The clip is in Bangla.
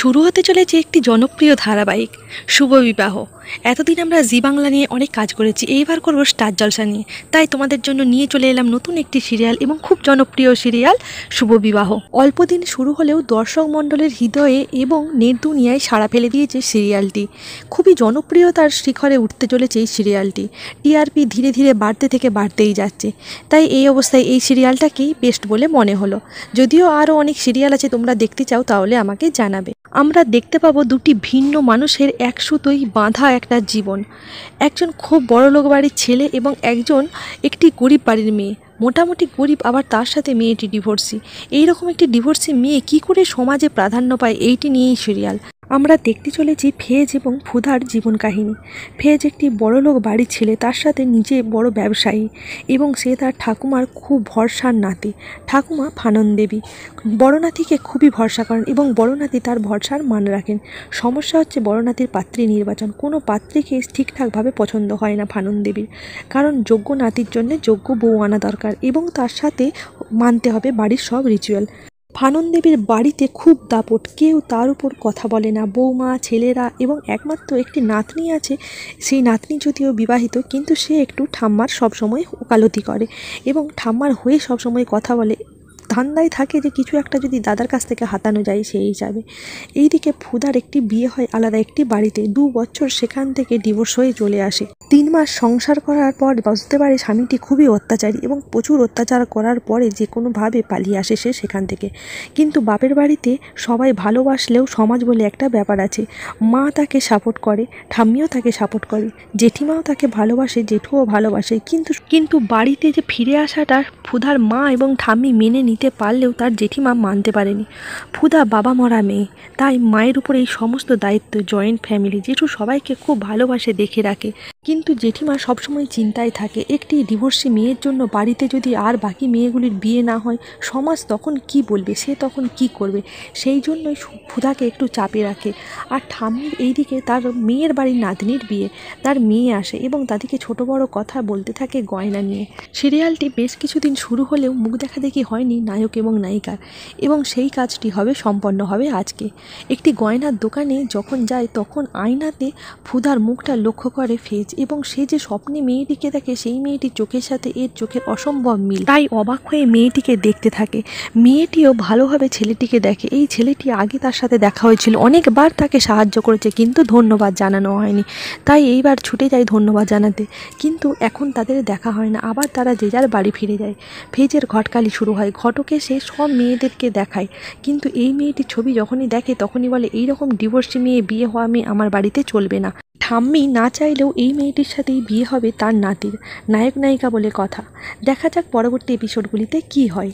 শুরু হতে চলেছে একটি জনপ্রিয় ধারাবাহিক শুভ বিবাহ। এতদিন আমরা জি বাংলা নিয়ে অনেক কাজ করেছি, এইবার করব স্টার জলসা নিয়ে। তাই তোমাদের জন্য নিয়ে চলে এলাম নতুন একটি সিরিয়াল এবং খুব জনপ্রিয় সিরিয়াল শুভ বিবাহ। অল্প দিন শুরু হলেও দর্শক মণ্ডলের হৃদয়ে এবং নেট দুনিয়ায় সাড়া ফেলে দিয়েছে সিরিয়ালটি। খুবই জনপ্রিয়তার শিখরে উঠতে চলেছে এই সিরিয়ালটি। টিআরপি ধীরে ধীরে বাড়তে থেকে বাড়তেই যাচ্ছে। তাই এই অবস্থায় এই সিরিয়ালটাকেই বেস্ট বলে মনে হলো। যদিও আরও অনেক সিরিয়াল আছে, তোমরা দেখতে চাও তাহলে আমাকে জানাবে। আমরা দেখতে পাবো দুটি ভিন্ন মানুষের এক সুতোই বাঁধা একটা জীবন। একজন খুব বড়লোক বাড়ির ছেলে এবং একজন একটি গরিব বাড়ির মেয়ে। মোটামুটি গরিব, আবার তার সাথে মেয়েটি ডিভোর্সি। এইরকম একটি ডিভোর্সি মেয়ে কী করে সমাজে প্রাধান্য পায়, এইটি নিয়েই সিরিয়াল। আমরা দেখতে চলেছি ফেজ এবং ফুদার জীবন কাহিনী। ফেজ একটি বড়লোক বাড়ির ছেলে, তার সাথে নিজে বড় ব্যবসায়ী এবং সে তার ঠাকুমার খুব ভরসার নাতি। ঠাকুমা ফানন দেবী বড় নাতিকে খুবই ভরসা করেন এবং বড় নাতি তার ভরসার মান রাখেন। সমস্যা হচ্ছে বড় নাতির পাত্রী নির্বাচন। কোনো পাত্রীকে ঠিকঠাকভাবে পছন্দ হয় না ফানন দেবীর, কারণ যোগ্য নাতির জন্য যোগ্য বউ আনা দরকার এবং তার সাথে মানতে হবে বাড়ির সব রিচুয়াল। ফানন দেবীর বাড়িতে খুব দাপট, কেউ তার উপর কথা বলে না। বৌমা, ছেলেরা এবং একমাত্র একটি নাতনি আছে। সেই নাতনি যদিও বিবাহিত, কিন্তু সে একটু ঠাম্মার সবসময় ওকালতি করে এবং ঠাম্মার হয়ে সবসময় কথা বলে। ধান্দায় থাকে যে কিছু একটা যদি দাদার কাছ থেকে হাতানো যায় সেই হিসাবে। এইদিকে ফুদার একটি বিয়ে হয় আলাদা একটি বাড়িতে। 2 বছর সেখান থেকে ডিভোর্স হয়ে চলে আসে। 3 মাস সংসার করার পর বুঝতে পারে স্বামীটি খুবই অত্যাচারী এবং প্রচুর অত্যাচার করার পরে যে কোনোভাবে পালিয়ে আসে সে সেখান থেকে। কিন্তু বাপের বাড়িতে সবাই ভালোবাসলেও সমাজ বলে একটা ব্যাপার আছে। মা তাকে সাপোর্ট করে, ঠাম্মিও তাকে সাপোর্ট করে, জেঠিমাও তাকে ভালোবাসে, জেঠুও ভালোবাসে। কিন্তু বাড়িতে যে ফিরে আসাটা ফুদার মা এবং ঠাম্মি মেনে নিতে পারলেও তার জেঠিমা মানতে পারেনি। ফুদা বাবা মরা মেয়ে, তাই মায়ের উপর এই সমস্ত দায়িত্ব। জয়েন্ট ফ্যামিলি, জেঠু সবাইকে খুব ভালোবাসে, দেখে রাখে, কিন্তু জেঠিমা সবসময় চিন্তায় থাকে একটি ডিভোর্সি মেয়ের জন্য বাড়িতে যদি আর বাকি মেয়েগুলির বিয়ে না হয় সমাজ তখন কি বলবে, সে তখন কি করবে। সেই জন্যই ফুদাকে একটু চাপে রাখে। আর ঠাম্মির এইদিকে তার মেয়ের বাড়ির নাতনির বিয়ে, তার মেয়ে আসে এবং তাদেরকে ছোট বড় কথা বলতে থাকে গয়না নিয়ে। সিরিয়ালটি বেশ কিছুদিন শুরু হলেও মুখ দেখাদেখি হয়নি নায়ক এবং নায়িকার, এবং সেই কাজটি সম্পন্ন হবে আজকে। একটি গয়নার দোকানে যখন যায় তখন আয়নাতে ফুদার মুখটা লক্ষ্য করে ফেজ, এবং সে যে স্বপ্নে মেয়েটিকে দেখে সেই মেয়েটির চোখের সাথে এর চোখের অসম্ভব মিল। তাই অবাক হয়ে মেয়েটিকে দেখতে থাকে। মেয়েটিও ভালোভাবে ছেলেটিকে দেখে। এই ছেলেটি আগে তার সাথে দেখা হয়েছিল, অনেকবার তাকে সাহায্য করেছে, কিন্তু ধন্যবাদ জানানো হয়নি। তাই এইবার ছুটে যায় ধন্যবাদ জানাতে, কিন্তু এখন তাদের দেখা হয় না। আবার তারা যে যার বাড়ি ফিরে যায়। ফেজের ঘটকালি শুরু হয়। ঘটকে সে সব মেয়েদেরকে দেখায়, কিন্তু এই মেয়েটির ছবি যখনই দেখে তখনই বলে এইরকম ডিভোর্সি মেয়ে, বিয়ে হওয়া মেয়ে আমার বাড়িতে চলবে না। ঠাম্মি না চাইলেও এই মেয়েটির সাথেই বিয়ে হবে তার নাতির। নায়ক নায়িকা বলে কথা। দেখা যাক পরবর্তী এপিসোডগুলিতে কি হয়।